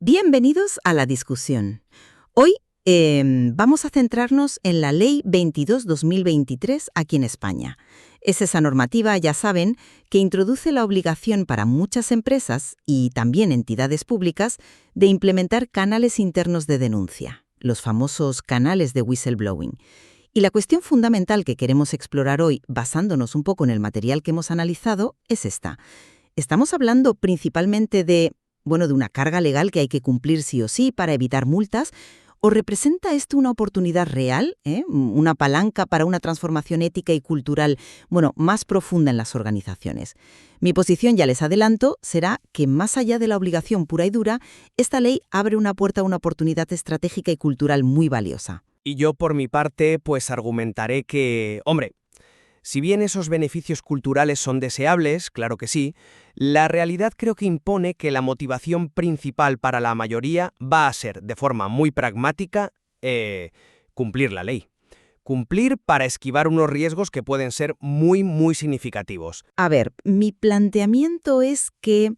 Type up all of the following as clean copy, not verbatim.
Bienvenidos a la discusión. Hoy vamos a centrarnos en la Ley 22/2023 aquí en España. Es esa normativa, ya saben, que introduce la obligación para muchas empresas y también entidades públicas de implementar canales internos de denuncia, los famosos canales de whistleblowing. Y la cuestión fundamental que queremos explorar hoy, basándonos un poco en el material que hemos analizado, es esta. Estamos hablando principalmente de una carga legal que hay que cumplir sí o sí para evitar multas, ¿o representa esto una oportunidad real, una palanca para una transformación ética y cultural, más profunda en las organizaciones? Mi posición, ya les adelanto, será que más allá de la obligación pura y dura, esta ley abre una puerta a una oportunidad estratégica y cultural muy valiosa. Y yo, por mi parte, argumentaré que, si bien esos beneficios culturales son deseables, claro que sí, la realidad creo que impone que la motivación principal para la mayoría va a ser, de forma muy pragmática, cumplir la ley. Cumplir para esquivar unos riesgos que pueden ser muy, muy significativos. A ver, mi planteamiento es que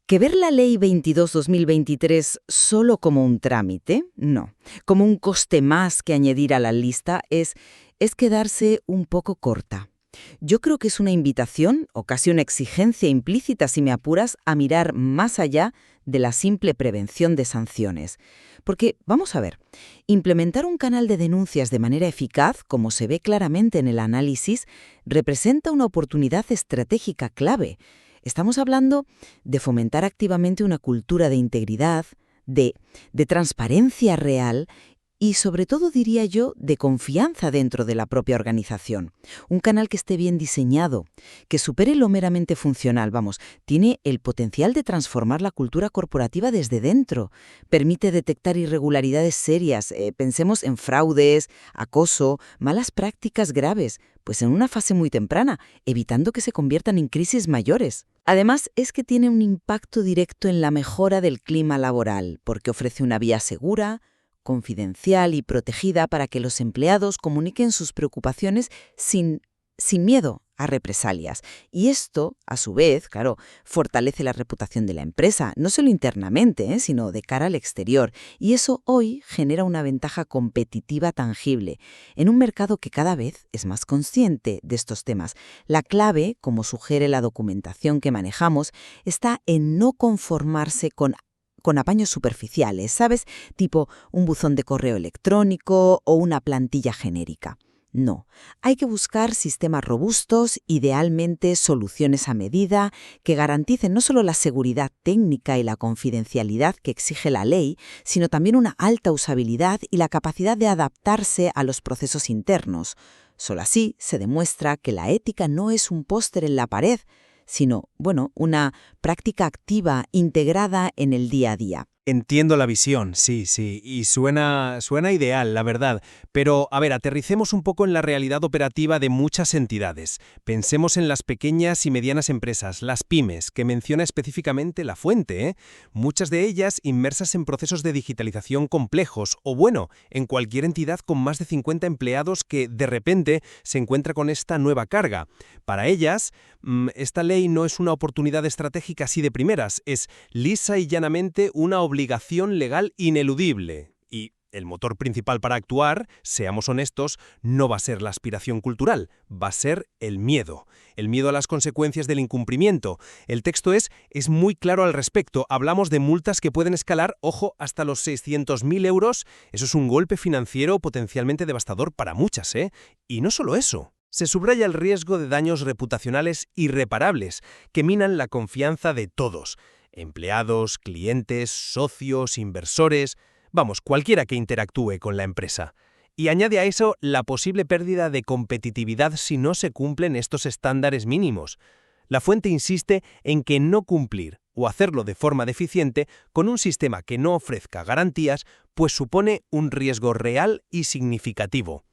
ver la Ley 22/2023 solo como un trámite, no, como un coste más que añadir a la lista, es quedarse un poco corta. Yo creo que es una invitación, o casi una exigencia implícita, si me apuras, a mirar más allá de la simple prevención de sanciones. Porque, vamos a ver, implementar un canal de denuncias de manera eficaz, como se ve claramente en el análisis, representa una oportunidad estratégica clave. Estamos hablando de fomentar activamente una cultura de integridad, de transparencia real y, sobre todo, diría yo, de confianza dentro de la propia organización. Un canal que esté bien diseñado, que supere lo meramente funcional, tiene el potencial de transformar la cultura corporativa desde dentro. Permite detectar irregularidades serias, pensemos en fraudes, acoso, malas prácticas graves, pues en una fase muy temprana, evitando que se conviertan en crisis mayores. Además, es que tiene un impacto directo en la mejora del clima laboral, porque ofrece una vía segura, confidencial y protegida para que los empleados comuniquen sus preocupaciones sin miedo a represalias. Y esto, a su vez, claro, fortalece la reputación de la empresa, no solo internamente, sino de cara al exterior. Y eso hoy genera una ventaja competitiva tangible en un mercado que cada vez es más consciente de estos temas. La clave, como sugiere la documentación que manejamos, está en no conformarse con apaños superficiales, ¿sabes? Tipo un buzón de correo electrónico o una plantilla genérica. No, hay que buscar sistemas robustos, idealmente soluciones a medida, que garanticen no solo la seguridad técnica y la confidencialidad que exige la ley, sino también una alta usabilidad y la capacidad de adaptarse a los procesos internos. Solo así se demuestra que la ética no es un póster en la pared, sino, una práctica activa integrada en el día a día. Entiendo la visión, sí, y suena ideal, la verdad. Pero, aterricemos un poco en la realidad operativa de muchas entidades. Pensemos en las pequeñas y medianas empresas, las pymes, que menciona específicamente la fuente, Muchas de ellas inmersas en procesos de digitalización complejos, o en cualquier entidad con más de 50 empleados que, de repente, se encuentra con esta nueva carga. Para ellas, esta ley no es una oportunidad estratégica así de primeras, es lisa y llanamente una obligación legal ineludible. Y el motor principal para actuar, seamos honestos, no va a ser la aspiración cultural, va a ser el miedo a las consecuencias del incumplimiento. El texto es muy claro al respecto. Hablamos de multas que pueden escalar, ojo, hasta los 600.000 euros. Eso es un golpe financiero potencialmente devastador para muchas, Y no solo eso. Se subraya el riesgo de daños reputacionales irreparables que minan la confianza de todos. Empleados, clientes, socios, inversores, cualquiera que interactúe con la empresa. Y añade a eso la posible pérdida de competitividad si no se cumplen estos estándares mínimos. La fuente insiste en que no cumplir o hacerlo de forma deficiente con un sistema que no ofrezca garantías, pues supone un riesgo real y significativo.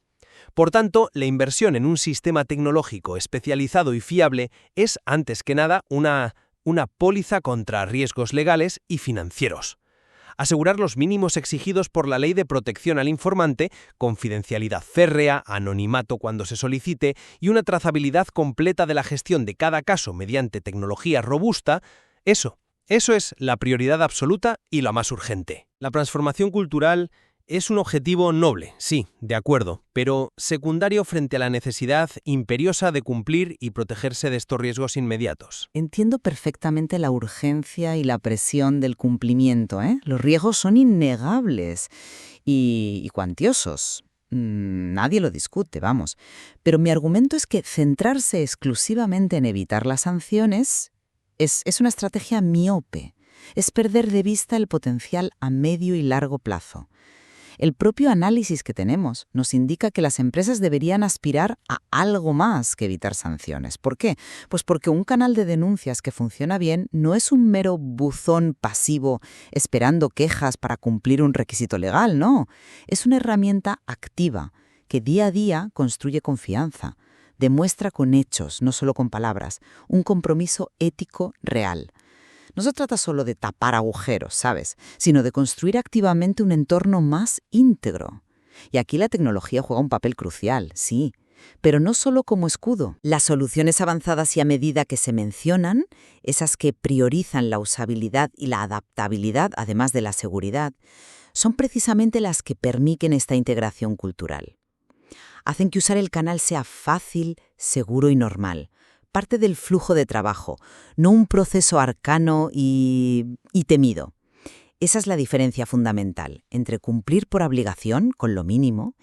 Por tanto, la inversión en un sistema tecnológico especializado y fiable es, antes que nada, una póliza contra riesgos legales y financieros. Asegurar los mínimos exigidos por la Ley de Protección al Informante, confidencialidad férrea, anonimato cuando se solicite y una trazabilidad completa de la gestión de cada caso mediante tecnología robusta, eso Eso es la prioridad absoluta y la más urgente. La transformación cultural es un objetivo noble, sí, de acuerdo, pero secundario frente a la necesidad imperiosa de cumplir y protegerse de estos riesgos inmediatos. Entiendo perfectamente la urgencia y la presión del cumplimiento, ¿eh? Los riesgos son innegables y cuantiosos. Nadie lo discute, vamos. Pero mi argumento es que centrarse exclusivamente en evitar las sanciones es una estrategia miope. Es perder de vista el potencial a medio y largo plazo. El propio análisis que tenemos nos indica que las empresas deberían aspirar a algo más que evitar sanciones. ¿Por qué? Pues porque un canal de denuncias que funciona bien no es un mero buzón pasivo esperando quejas para cumplir un requisito legal, no. Es una herramienta activa que día a día construye confianza, demuestra con hechos, no solo con palabras, un compromiso ético real. No se trata solo de tapar agujeros, ¿sabes?, sino de construir activamente un entorno más íntegro. Y aquí la tecnología juega un papel crucial, sí, pero no solo como escudo. Las soluciones avanzadas y a medida que se mencionan, esas que priorizan la usabilidad y la adaptabilidad, además de la seguridad, son precisamente las que permiten esta integración cultural. Hacen que usar el canal sea fácil, seguro y normal. Parte del flujo de trabajo, no un proceso arcano y temido. Esa es la diferencia fundamental entre cumplir por obligación, con lo mínimo,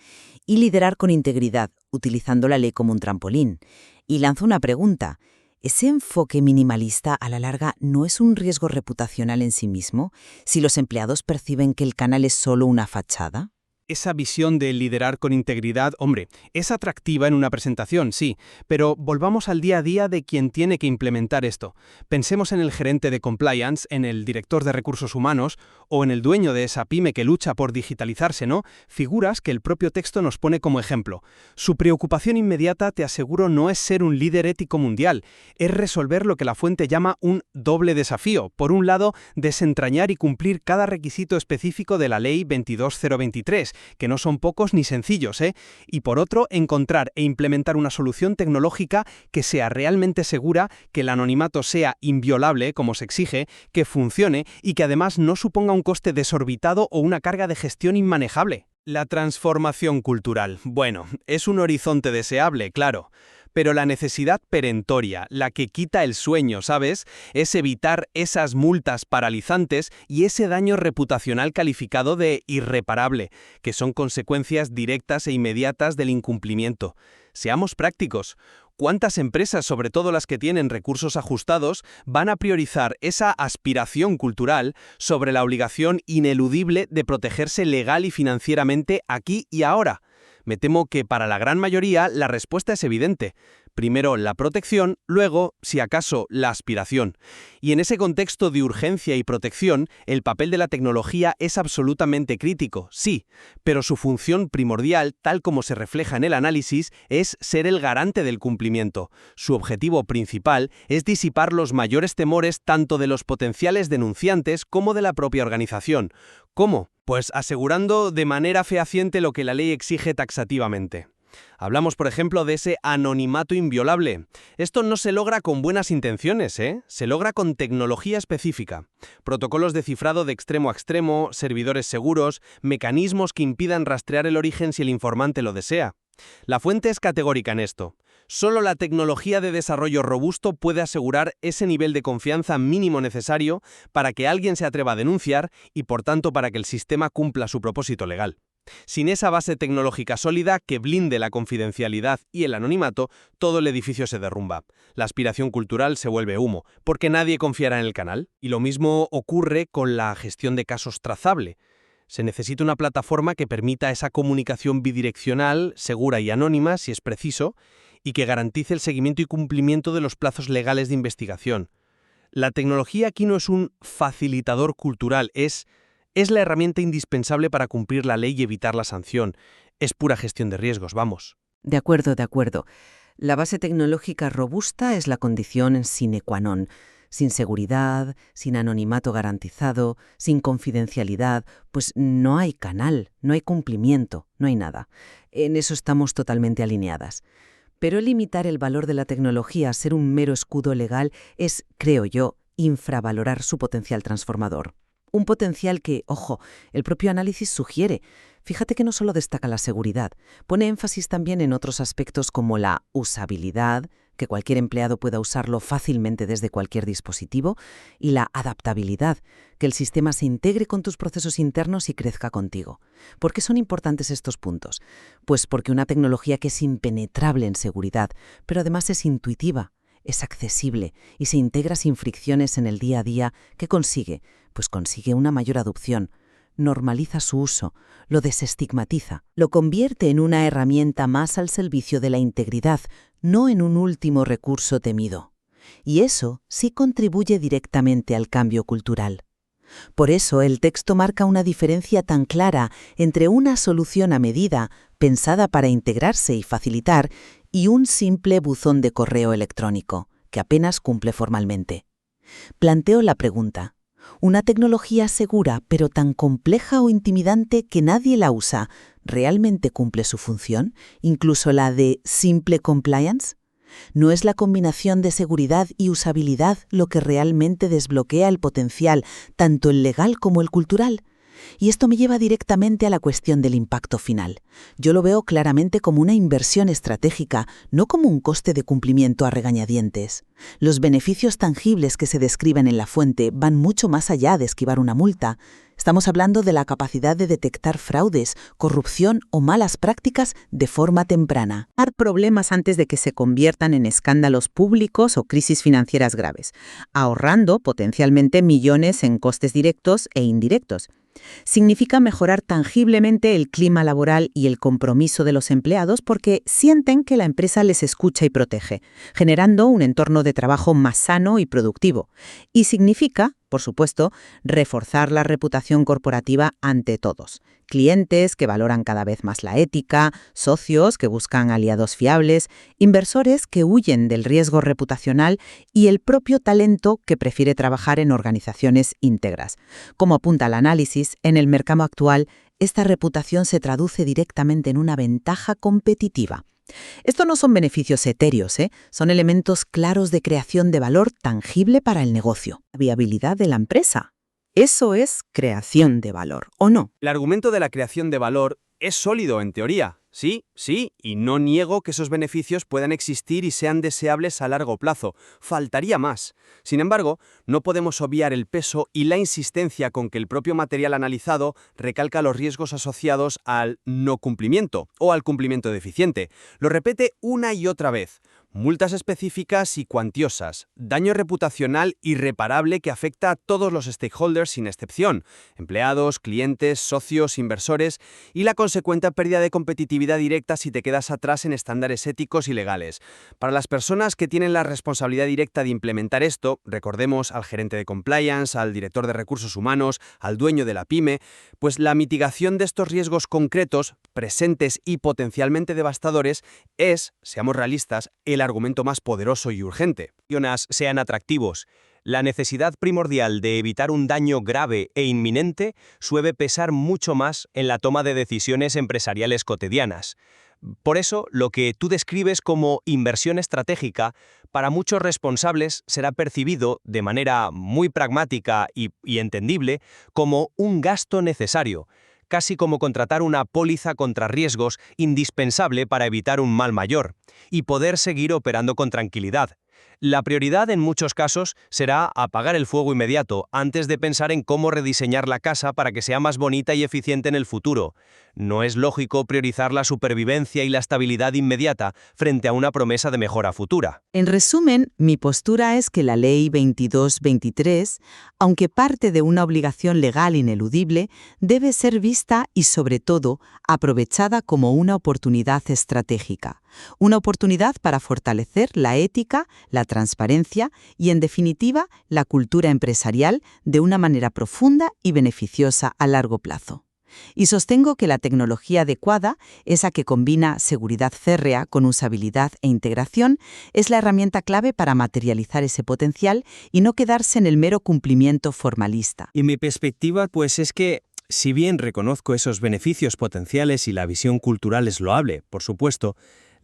y liderar con integridad, utilizando la ley como un trampolín. Y lanzo una pregunta. ¿Ese enfoque minimalista a la larga no es un riesgo reputacional en sí mismo si los empleados perciben que el canal es solo una fachada? Esa visión de liderar con integridad, hombre, es atractiva en una presentación, sí, pero volvamos al día a día de quien tiene que implementar esto. Pensemos en el gerente de compliance, en el director de recursos humanos o en el dueño de esa pyme que lucha por digitalizarse, ¿no? Figuras que el propio texto nos pone como ejemplo. Su preocupación inmediata, te aseguro, no es ser un líder ético mundial, es resolver lo que la fuente llama un doble desafío. Por un lado, desentrañar y cumplir cada requisito específico de la Ley 22023, que no son pocos ni sencillos, ¿eh? Y por otro, encontrar e implementar una solución tecnológica que sea realmente segura, que el anonimato sea inviolable, como se exige, que funcione y que además no suponga un coste desorbitado o una carga de gestión inmanejable. La transformación cultural. Bueno, es un horizonte deseable, claro. Pero la necesidad perentoria, la que quita el sueño, ¿sabes?, es evitar esas multas paralizantes y ese daño reputacional calificado de irreparable, que son consecuencias directas e inmediatas del incumplimiento. Seamos prácticos. ¿Cuántas empresas, sobre todo las que tienen recursos ajustados, van a priorizar esa aspiración cultural sobre la obligación ineludible de protegerse legal y financieramente aquí y ahora? Me temo que para la gran mayoría la respuesta es evidente. Primero la protección, luego, si acaso, la aspiración. Y en ese contexto de urgencia y protección, el papel de la tecnología es absolutamente crítico, sí, pero su función primordial, tal como se refleja en el análisis, es ser el garante del cumplimiento. Su objetivo principal es disipar los mayores temores tanto de los potenciales denunciantes como de la propia organización. ¿Cómo? Pues asegurando de manera fehaciente lo que la ley exige taxativamente. Hablamos, por ejemplo, de ese anonimato inviolable. Esto no se logra con buenas intenciones, ¿eh? Se logra con tecnología específica. Protocolos de cifrado de extremo a extremo, servidores seguros, mecanismos que impidan rastrear el origen si el informante lo desea. La fuente es categórica en esto. Solo la tecnología de desarrollo robusto puede asegurar ese nivel de confianza mínimo necesario para que alguien se atreva a denunciar y, por tanto, para que el sistema cumpla su propósito legal. Sin esa base tecnológica sólida que blinde la confidencialidad y el anonimato, todo el edificio se derrumba. La aspiración cultural se vuelve humo, porque nadie confiará en el canal. Y lo mismo ocurre con la gestión de casos trazable. Se necesita una plataforma que permita esa comunicación bidireccional, segura y anónima, si es preciso, y que garantice el seguimiento y cumplimiento de los plazos legales de investigación. La tecnología aquí no es un facilitador cultural, es la herramienta indispensable para cumplir la ley y evitar la sanción. Es pura gestión de riesgos, vamos. De acuerdo, de acuerdo. La base tecnológica robusta es la condición sine qua non. Sin seguridad, sin anonimato garantizado, sin confidencialidad, pues no hay canal, no hay cumplimiento, no hay nada. En eso estamos totalmente alineadas. Pero limitar el valor de la tecnología a ser un mero escudo legal es, creo yo, infravalorar su potencial transformador. Un potencial que, ojo, el propio análisis sugiere. Fíjate que no solo destaca la seguridad, pone énfasis también en otros aspectos como la usabilidad, que cualquier empleado pueda usarlo fácilmente desde cualquier dispositivo, y la adaptabilidad, que el sistema se integre con tus procesos internos y crezca contigo. ¿Por qué son importantes estos puntos? Pues porque una tecnología que es impenetrable en seguridad, pero además es intuitiva, es accesible y se integra sin fricciones en el día a día, ¿qué consigue? Pues consigue una mayor adopción. Normaliza su uso, lo desestigmatiza, lo convierte en una herramienta más al servicio de la integridad, no en un último recurso temido. Y eso sí contribuye directamente al cambio cultural. Por eso el texto marca una diferencia tan clara entre una solución a medida, pensada para integrarse y facilitar, y un simple buzón de correo electrónico, que apenas cumple formalmente. Planteo la pregunta. ¿Una tecnología segura pero tan compleja o intimidante que nadie la usa, realmente cumple su función, incluso la de simple compliance? ¿No es la combinación de seguridad y usabilidad lo que realmente desbloquea el potencial, tanto el legal como el cultural? Y esto me lleva directamente a la cuestión del impacto final. Yo lo veo claramente como una inversión estratégica, no como un coste de cumplimiento a regañadientes. Los beneficios tangibles que se describen en la fuente van mucho más allá de esquivar una multa. Estamos hablando de la capacidad de detectar fraudes, corrupción o malas prácticas de forma temprana. Dar problemas antes de que se conviertan en escándalos públicos o crisis financieras graves, ahorrando potencialmente millones en costes directos e indirectos. Significa mejorar tangiblemente el clima laboral y el compromiso de los empleados porque sienten que la empresa les escucha y protege, generando un entorno de trabajo más sano y productivo. Y significa, por supuesto, reforzar la reputación corporativa ante todos. Clientes que valoran cada vez más la ética, socios que buscan aliados fiables, inversores que huyen del riesgo reputacional y el propio talento que prefiere trabajar en organizaciones íntegras. Como apunta el análisis, en el mercado actual, esta reputación se traduce directamente en una ventaja competitiva. Estos no son beneficios etéreos, son elementos claros de creación de valor tangible para el negocio. La viabilidad de la empresa. Eso es creación de valor, ¿o no? El argumento de la creación de valor es sólido en teoría. Sí, y no niego que esos beneficios puedan existir y sean deseables a largo plazo. Faltaría más. Sin embargo, no podemos obviar el peso y la insistencia con que el propio material analizado recalca los riesgos asociados al no cumplimiento o al cumplimiento deficiente. Lo repite una y otra vez. Multas específicas y cuantiosas, daño reputacional irreparable que afecta a todos los stakeholders sin excepción, empleados, clientes, socios, inversores, y la consecuente pérdida de competitividad directa si te quedas atrás en estándares éticos y legales. Para las personas que tienen la responsabilidad directa de implementar esto, recordemos al gerente de compliance, al director de recursos humanos, al dueño de la pyme, pues la mitigación de estos riesgos concretos, presentes y potencialmente devastadores, es, seamos realistas, el argumento más poderoso y urgente. Sean atractivos. La necesidad primordial de evitar un daño grave e inminente suele pesar mucho más en la toma de decisiones empresariales cotidianas. Por eso, lo que tú describes como inversión estratégica, para muchos responsables será percibido de manera muy pragmática y entendible como un gasto necesario, casi como contratar una póliza contra riesgos indispensable para evitar un mal mayor y poder seguir operando con tranquilidad. La prioridad en muchos casos será apagar el fuego inmediato antes de pensar en cómo rediseñar la casa para que sea más bonita y eficiente en el futuro. No es lógico priorizar la supervivencia y la estabilidad inmediata frente a una promesa de mejora futura. En resumen, mi postura es que la Ley 2223, aunque parte de una obligación legal ineludible, debe ser vista y, sobre todo, aprovechada como una oportunidad estratégica. Una oportunidad para fortalecer la ética, la transparencia y, en definitiva, la cultura empresarial de una manera profunda y beneficiosa a largo plazo. Y sostengo que la tecnología adecuada, esa que combina seguridad férrea con usabilidad e integración, es la herramienta clave para materializar ese potencial y no quedarse en el mero cumplimiento formalista. Y mi perspectiva, pues, es que, si bien reconozco esos beneficios potenciales y la visión cultural es loable, por supuesto,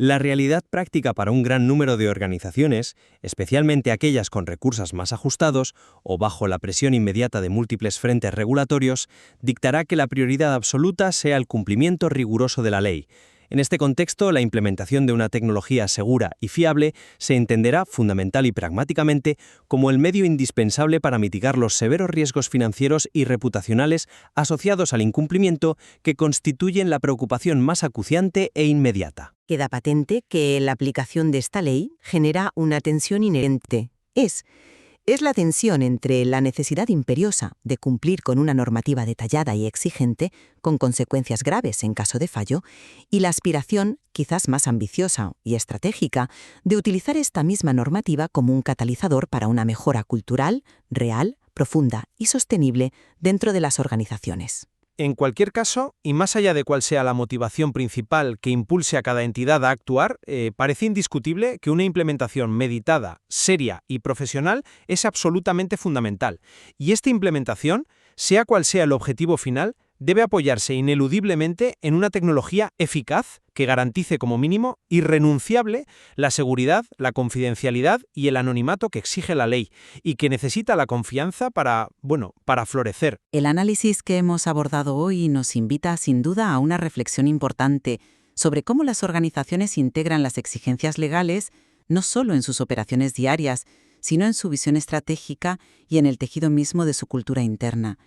La realidad práctica para un gran número de organizaciones, especialmente aquellas con recursos más ajustados o bajo la presión inmediata de múltiples frentes regulatorios, dictará que la prioridad absoluta sea el cumplimiento riguroso de la ley. En este contexto, la implementación de una tecnología segura y fiable se entenderá fundamental y pragmáticamente como el medio indispensable para mitigar los severos riesgos financieros y reputacionales asociados al incumplimiento que constituyen la preocupación más acuciante e inmediata. Queda patente que la aplicación de esta ley genera una tensión inherente. Es la tensión entre la necesidad imperiosa de cumplir con una normativa detallada y exigente, con consecuencias graves en caso de fallo, y la aspiración, quizás más ambiciosa y estratégica, de utilizar esta misma normativa como un catalizador para una mejora cultural, real, profunda y sostenible dentro de las organizaciones. En cualquier caso, y más allá de cuál sea la motivación principal que impulse a cada entidad a actuar, parece indiscutible que una implementación meditada, seria y profesional es absolutamente fundamental. Y esta implementación, sea cual sea el objetivo final, debe apoyarse ineludiblemente en una tecnología eficaz que garantice como mínimo irrenunciable la seguridad, la confidencialidad y el anonimato que exige la ley y que necesita la confianza para florecer. El análisis que hemos abordado hoy nos invita sin duda a una reflexión importante sobre cómo las organizaciones integran las exigencias legales no solo en sus operaciones diarias, sino en su visión estratégica y en el tejido mismo de su cultura interna.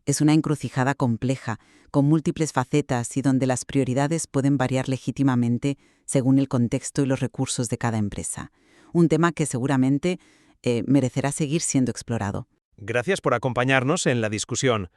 Es una encrucijada compleja, con múltiples facetas y donde las prioridades pueden variar legítimamente según el contexto y los recursos de cada empresa. Un tema que seguramente merecerá seguir siendo explorado. Gracias por acompañarnos en la discusión.